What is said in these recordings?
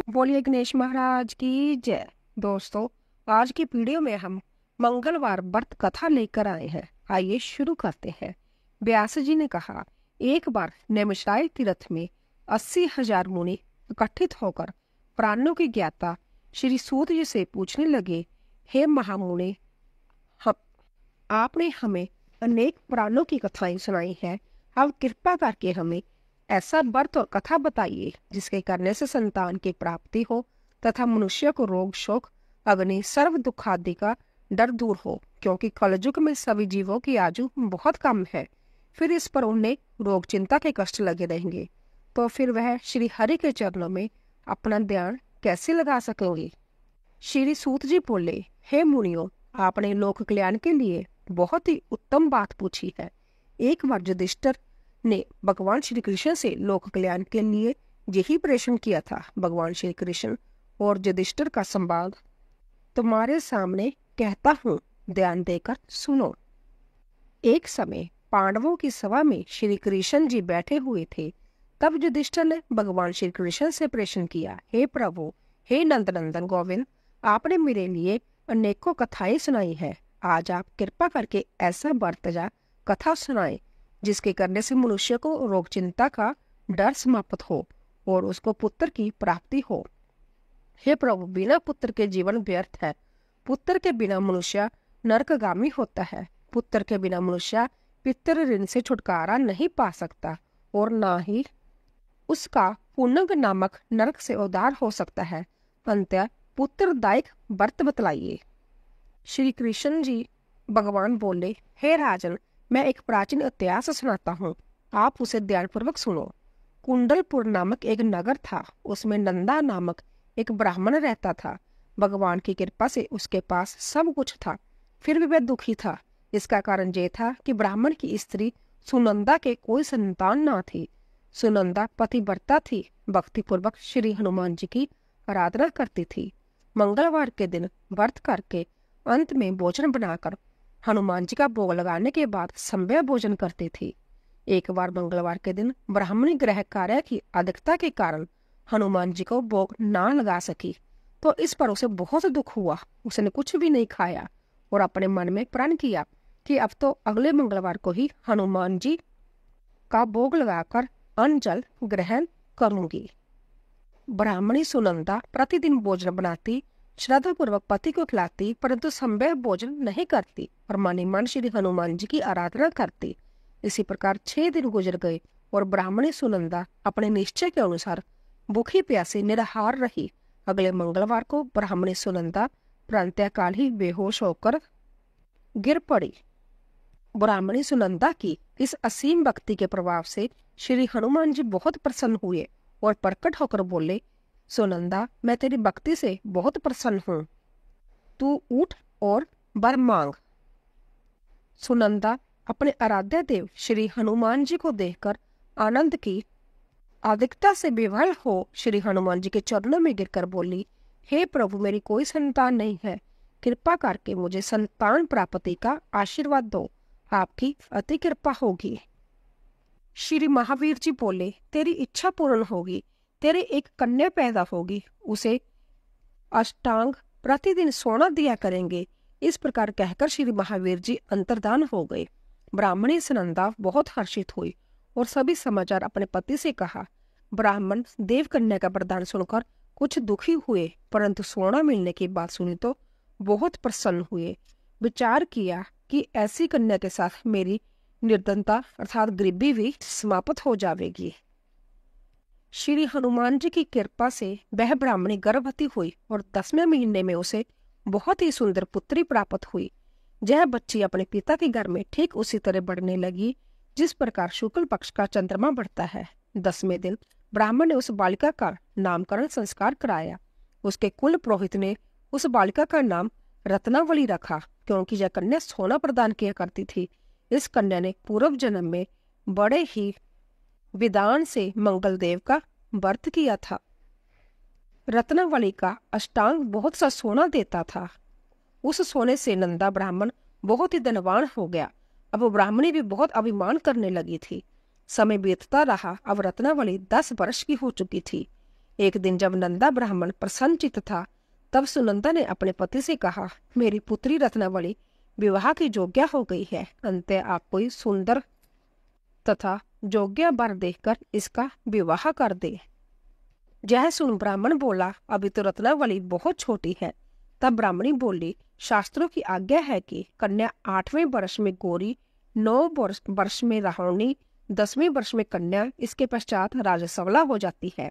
बोलिए गणेश महाराज की जय। दोस्तों, आज की वीडियो में हम मंगलवार व्रत कथा लेकर आए हैं। आइए शुरू करते हैं। व्यास जी ने कहा, एक बार नैमिषारण्य तीर्थ में 80,000 मुनि इकट्ठित होकर प्राणों की ज्ञाता श्री सूत जी से पूछने लगे, हे महामुनि, हम आपने हमें अनेक पुराणों की कथाएं सुनाई हैं। अब कृपा करके हमें ऐसा व्रत और कथा बताइए जिसके करने से संतान की प्राप्ति हो तथा मनुष्य को रोग शोक अग्नि सर्व दुख आदि का डर दूर हो, क्योंकि कलयुग में सभी जीवों की आयु बहुत कम है। फिर इस पर उन्हें रोग चिंता के कष्ट लगे रहेंगे, तो फिर वह श्री हरि के चरणों में अपना ध्यान कैसे लगा सकेंगे। श्री सूत जी बोले, हे मुनियों, आपने लोक कल्याण के लिए बहुत ही उत्तम बात पूछी है। एक बार युधिष्ठिर ने भगवान श्री कृष्ण से लोक कल्याण के लिए यही प्रश्न किया था। भगवान श्री कृष्ण और युधिष्ठिर का संवाद तुम्हारे सामने कहता हूँ, ध्यान देकर सुनो। एक समय पांडवों की सभा में श्री कृष्ण जी बैठे हुए थे। तब युधिष्ठिर ने भगवान श्री कृष्ण से प्रश्न किया, हे प्रभु, हे नंदनंदन गोविंद, आपने मेरे लिए अनेकों कथाएं सुनाई है। आज आप कृपा करके ऐसा व्रत या कथा सुनाएं जिसके करने से मनुष्य को रोग चिंता का डर समाप्त हो और उसको पुत्र की प्राप्ति हो। हे प्रभु, बिना पुत्र के जीवन व्यर्थ है। पुत्र के बिना मनुष्य नरकगामी होता है। पुत्र के बिना मनुष्य पितृ ऋण से छुटकारा नहीं पा सकता और ना ही उसका पुण्य नामक नरक से उद्धार हो सकता है। अंततः पुत्रदायक व्रत बतलाइए। श्री कृष्ण जी भगवान बोले, हे राजन, मैं एक प्राचीन इतिहास सुनाता हूँ, आप उसे ध्यानपूर्वक सुनो। कुंडलपुर नामक एक नगर था। उसमें नंदा नामक एक ब्राह्मण रहता था। भगवान की कृपा से उसके पास सब कुछ था, फिर भी वह दुखी था। इसका कारण यह था कि ब्राह्मण की स्त्री सुनंदा के कोई संतान न थी। सुनंदा पतिव्रता थी, भक्तिपूर्वक श्री हनुमान जी की आराधना करती थी। मंगलवार के दिन व्रत करके अंत में भोजन बनाकर हनुमान जी का भोग लगाने के बाद संध्या भोजन करती थी। एक बार मंगलवार के दिन ब्राह्मणी गृह कार्य की अधिकता के कारण हनुमान जी को भोग ना लगा सकी, तो इस पर उसे बहुत दुख हुआ। उसने कुछ भी नहीं खाया और अपने मन में प्रण किया कि अब तो अगले मंगलवार को ही हनुमान जी का भोग लगाकर अन्न जल ग्रहण करूंगी। ब्राह्मणी सुनंदा प्रतिदिन भोजन बनाती, श्रद्धा पूर्वक पति को खिलाती, परंतु संभव भोजन नहीं करती और मन ही मन श्री हनुमान जी की आराधना करती। इसी प्रकार 6 दिन गुजर गए और ब्राह्मणी सुनंदा अपने निश्चय के अनुसार भूखी प्यासी निराहार रही। अगले मंगलवार को ब्राह्मणी सुनंदा प्रातःकाल ही बेहोश होकर गिर पड़ी। ब्राह्मणी सुनंदा की इस असीम भक्ति के प्रभाव से श्री हनुमान जी बहुत प्रसन्न हुए और प्रकट होकर बोले, सुनंदा, मैं तेरी भक्ति से बहुत प्रसन्न हूँ, तू उठ और वर मांग। सुनंदा अपने आराध्य देव श्री हनुमान जी को देखकर आनंद की अधिकता से विवल हो श्री हनुमान जी के चरणों में गिरकर बोली, हे प्रभु, मेरी कोई संतान नहीं है, कृपा करके मुझे संतान प्राप्ति का आशीर्वाद दो, आपकी अति कृपा होगी। श्री महावीर जी बोले, तेरी इच्छा पूर्ण होगी, तेरे एक कन्या पैदा होगी, उसे अष्टांग प्रतिदिन सोना दिया करेंगे। इस प्रकार कहकर श्री महावीर जी अंतर्धान हो गए। ब्राह्मणी सुनंदा बहुत हर्षित हुई और सभी समाचार अपने पति से कहा। ब्राह्मण देव कन्या का वरदान सुनकर कुछ दुखी हुए, परंतु सोना मिलने की बात सुनी तो बहुत प्रसन्न हुए। विचार किया कि ऐसी कन्या के साथ मेरी निर्धनता अर्थात गरीबी भी समाप्त हो जाएगी। श्री हनुमान जी की कृपा से वह ब्राह्मणी गर्भवती हुई और 10वें महीने में उसे बहुत ही सुंदर पुत्री प्राप्त हुई। यह बच्ची अपने पिता के घर में ठीक उसी तरह बढ़ने लगी जिस प्रकार शुक्ल पक्ष का चंद्रमा बढ़ता है। 10वें दिन ब्राह्मण ने उस बालिका का नामकरण संस्कार कराया। उसके कुल पुरोहित ने उस बालिका का नाम रत्नावली रखा, क्योंकि यह कन्या सोना प्रदान किया करती थी। इस कन्या ने पूर्व जन्म में बड़े ही विधान से मंगल देव का व्रत किया था। रत्नावली का अष्टांग बहुत सा सोना देता था। उस सोने से नंदा ब्राह्मण बहुत ही धनवान हो गया। अब ब्राह्मणी भी बहुत अभिमान करने लगी थी। समय बीतता रहा। अब रत्नावली 10 वर्ष की हो चुकी थी। एक दिन जब नंदा ब्राह्मण प्रसन्नचित्त था, तब सुनंदा ने अपने पति से कहा, मेरी पुत्री रत्नावली विवाह की योग्य हो गई है। अंत आप कोई सुंदर तथा योग्य वर देखकर इसका विवाह कर दे। यह सुन ब्राह्मण बोला, अभी तो रत्नावली बहुत छोटी है। तब ब्राह्मणी बोली, शास्त्रों की आज्ञा है कि कन्या 8वें वर्ष में गौरी, 9 वर्ष में राहुणी, 10वें वर्ष में कन्या, इसके पश्चात राजसवला हो जाती है।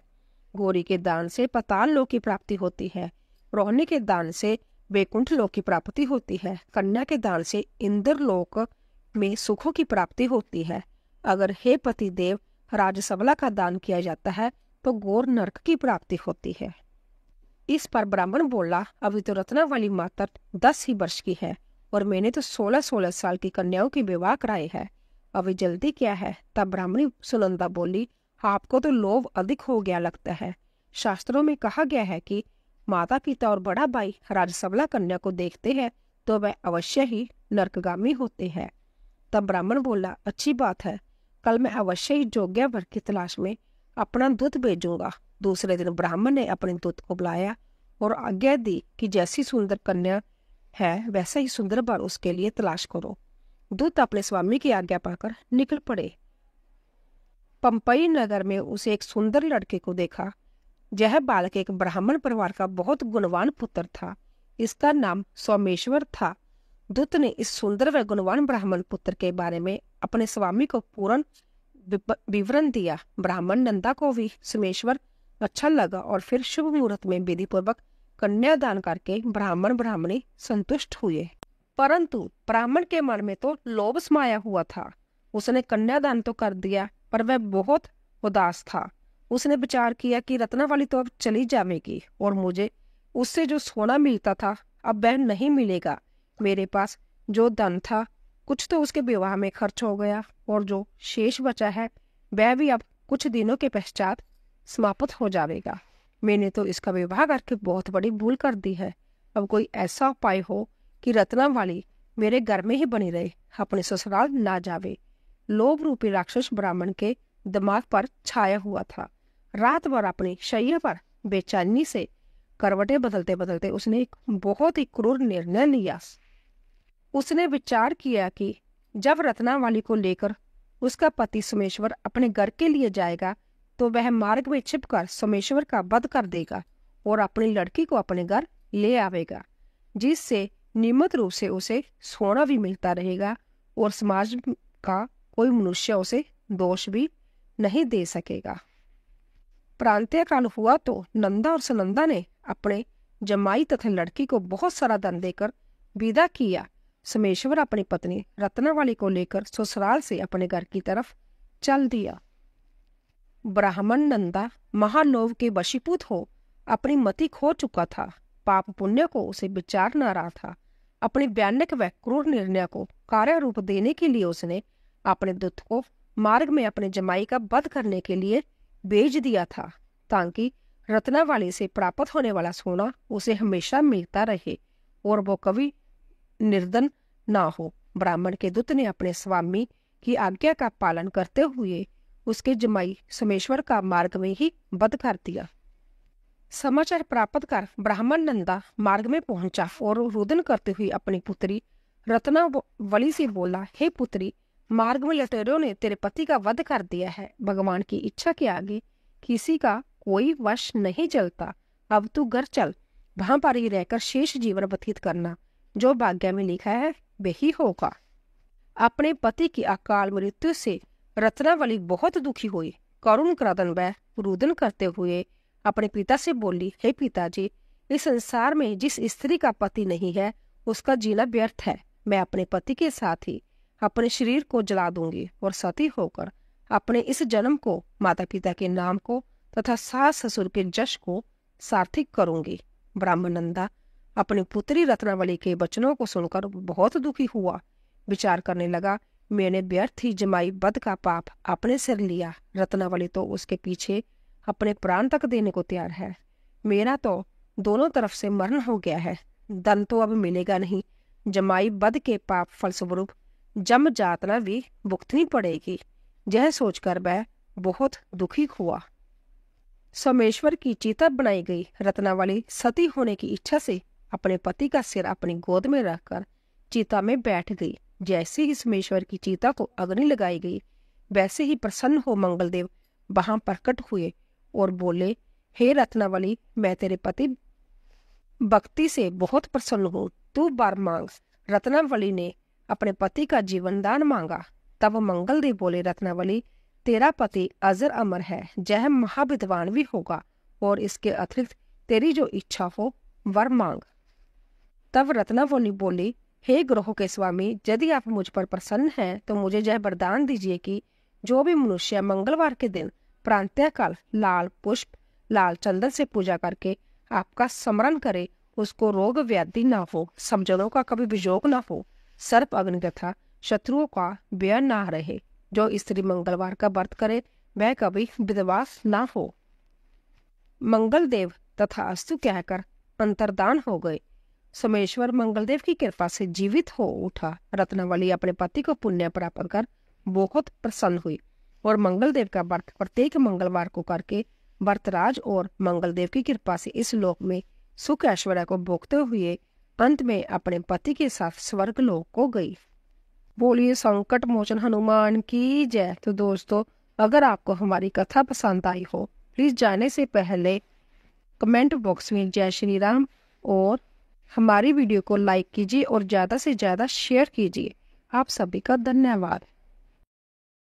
गौरी के दान से पाताल लोक की प्राप्ति होती है, रोहिणी के दान से वैकुंठ लोक की प्राप्ति होती है, कन्या के दान से इंद्र लोक में सुखों की प्राप्ति होती है। अगर हे पति देव राजसवला का दान किया जाता है तो घोर नरक की प्राप्ति होती है। इस पर ब्राह्मण बोला, अभी तो रत्नावली मात्र 10 ही वर्ष की है और मैंने तो 16-16 साल की कन्याओं की विवाह कराई है, अभी जल्दी क्या है। तब ब्राह्मणी सुनंदा बोली, आपको तो लोभ अधिक हो गया लगता है। शास्त्रों में कहा गया है कि माता पिता और बड़ा भाई राजसवला कन्या को देखते हैं तो वह अवश्य ही नरकगामी होते हैं। तब ब्राह्मण बोला, अच्छी बात है, कल मैं अवश्य ही योग्य वर की तलाश में अपना दूत भेजूंगा। दूसरे दिन ब्राह्मण ने अपने दूत को बुलाया और आज्ञा दी कि जैसी सुंदर कन्या है वैसा ही सुंदर वर उसके लिए तलाश करो। दूत अपने स्वामी की आज्ञा पाकर निकल पड़े। पंपई नगर में उसे एक सुंदर लड़के को देखा। यह बालक एक ब्राह्मण परिवार का बहुत गुणवान पुत्र था। इसका नाम सोमेश्वर था। दूत ने इस सुंदर व गुणवान ब्राह्मण पुत्र के बारे में अपने स्वामी को पूर्ण विवरण दिया। ब्राह्मण नंदा को भी सोमेश्वर अच्छा लगा और फिर शुभ मुहूर्त में विधि पूर्वक कन्यादान करके ब्राह्मण ब्राह्मणी संतुष्ट हुए। परंतु ब्राह्मण के मन में तो लोभ समाया हुआ था। उसने कन्यादान तो कर दिया पर वह बहुत उदास था। उसने विचार किया कि रत्नावली तो अब चली जाएगी और मुझे उससे जो सोना मिलता था अब वह नहीं मिलेगा। मेरे पास जो धन था कुछ तो उसके विवाह में खर्च हो गया और जो शेष बचा है वह भी अब कुछ दिनों के पश्चात समाप्त हो जाएगा। मैंने तो इसका विवाह करके बहुत बड़ी भूल कर दी है। अब कोई ऐसा उपाय हो कि रत्नावली मेरे घर में ही बनी रहे, अपने ससुराल ना जावे। लोभ रूपी राक्षस ब्राह्मण के दिमाग पर छाया हुआ था। रात भर अपनी शैया पर बेचैनी से करवटें बदलते बदलते उसने एक बहुत ही क्रूर निर्णय लिया। उसने विचार किया कि जब रत्नावली को लेकर उसका पति सोमेश्वर अपने घर के लिए जाएगा तो वह मार्ग में छिपकर सोमेश्वर का वध कर देगा और अपनी लड़की को अपने घर ले आवेगा, जिससे नियमित रूप से उसे सोना भी मिलता रहेगा और समाज का कोई मनुष्य उसे दोष भी नहीं दे सकेगा। प्रांतीय काल हुआ तो नंदा और सुनंदा ने अपने जमाई तथा लड़की को बहुत सारा धन देकर विदा किया। सोमेश्वर अपनी पत्नी रत्नावली को लेकर ससुराल से अपने घर की तरफ चल दिया। ब्राह्मण नंदा महालोभ के वशीभूत हो अपनी मति खो चुका था। पाप पुण्य को उसे विचार न रहा था। अपने भयानक व क्रूर निर्णय को कार्य रूप देने के लिए उसने अपने दूत को मार्ग में अपने जमाई का वध करने के लिए भेज दिया था, ताकि रत्नावली से प्राप्त होने वाला सोना उसे हमेशा मिलता रहे और वो कभी निर्धन ना हो। ब्राह्मण के दूत ने अपने स्वामी की आज्ञा का पालन करते हुए उसके जमाई सोमेश्वर का मार्ग में ही वध कर दिया। समाचार प्राप्त कर ब्राह्मण नंदा मार्ग में पहुंचा और रुदन करते हुए अपनी पुत्री रत्नावली से बोला, हे पुत्री, मार्ग में लटेरों ने तेरे पति का वध कर दिया है। भगवान की इच्छा के आगे किसी का कोई वश नहीं चलता। अब तू घर चल, वहां पर ही रहकर शेष जीवन व्यतीत करना। जो भाग्य में लिखा है वही होगा। अपने पति की अकाल मृत्यु से रत्नावली बहुत दुखी हुई। करुण क्रदन व रुदन करते हुए अपने पिता से बोली, हे पिताजी, इस संसार में जिस स्त्री का पति नहीं है उसका जीना व्यर्थ है। मैं अपने पति के साथ ही अपने शरीर को जला दूंगी और सती होकर अपने इस जन्म को, माता पिता के नाम को तथा सास ससुर के जश को सार्थक करूंगी। ब्राह्मण नंदा अपनी पुत्री रत्नावली के वचनों को सुनकर बहुत दुखी हुआ। विचार करने लगा, मैंने व्यर्थ ही जमाई वध का पाप अपने सिर लिया। रत्नावली तो उसके पीछे अपने प्राण तक देने को तैयार है। मेरा तो दोनों तरफ से मरण हो गया है। धन तो अब मिलेगा नहीं। जमाई वध के पाप फलस्वरूप जम जातना भी भुगतनी पड़ेगी। यह सोचकर वह बहुत दुखी हुआ। सोमेश्वर की चिता बनाई गई। रत्नावली सती होने की इच्छा से अपने पति का सिर अपनी गोद में रखकर चिता में बैठ गई। जैसे ही सोमेश्वर की चिता को अग्नि लगाई गई, वैसे ही प्रसन्न हो मंगलदेव वहां प्रकट हुए और बोले, हे रत्नावली, मैं तेरे पति भक्ति से बहुत प्रसन्न हूँ, तू वर मांग। रत्नावली ने अपने पति का जीवन दान मांगा। तब मंगलदेव बोले, रत्नावली, तेरा पति अजर अमर है, जह महाविद्वान भी होगा, और इसके अतिरिक्त तेरी जो इच्छा हो वर मांग। तब रत्नावली बोली, हे ग्रहों के स्वामी, यदि आप मुझ पर प्रसन्न हैं तो मुझे यह वरदान दीजिए कि जो भी मनुष्य मंगलवार के दिन प्रातःकाल लाल पुष्प लाल चंदन से पूजा करके आपका स्मरण करे, उसको रोग व्याधि ना हो, समझनों का कभी वियोग ना हो, सर्प अग्नि तथा शत्रुओं का व्यय ना रहे। जो स्त्री मंगलवार का व्रत करे वह कभी विधवा ना हो। मंगलदेव तथा अस्तु कहकर अंतर्धान हो गए। सोमेश्वर मंगलदेव की कृपा से जीवित हो उठा। रत्नावली अपने पति को पुण्य प्राप्त कर बहुत प्रसन्न हुई और मंगलदेव का व्रत प्रत्येक मंगलवार को करके व्रतराज और मंगलदेव की कृपा से इस लोक में सुख ऐश्वर्य को भोगते हुए अंत में अपने पति के साथ स्वर्ग लोक को गई। बोलिए संकट मोचन हनुमान की जय। तो दोस्तों, अगर आपको हमारी कथा पसंद आई हो, प्लीज जाने से पहले कमेंट बॉक्स में जय श्री राम और हमारी वीडियो को लाइक कीजिए और ज़्यादा से ज़्यादा शेयर कीजिए। आप सभी का धन्यवाद।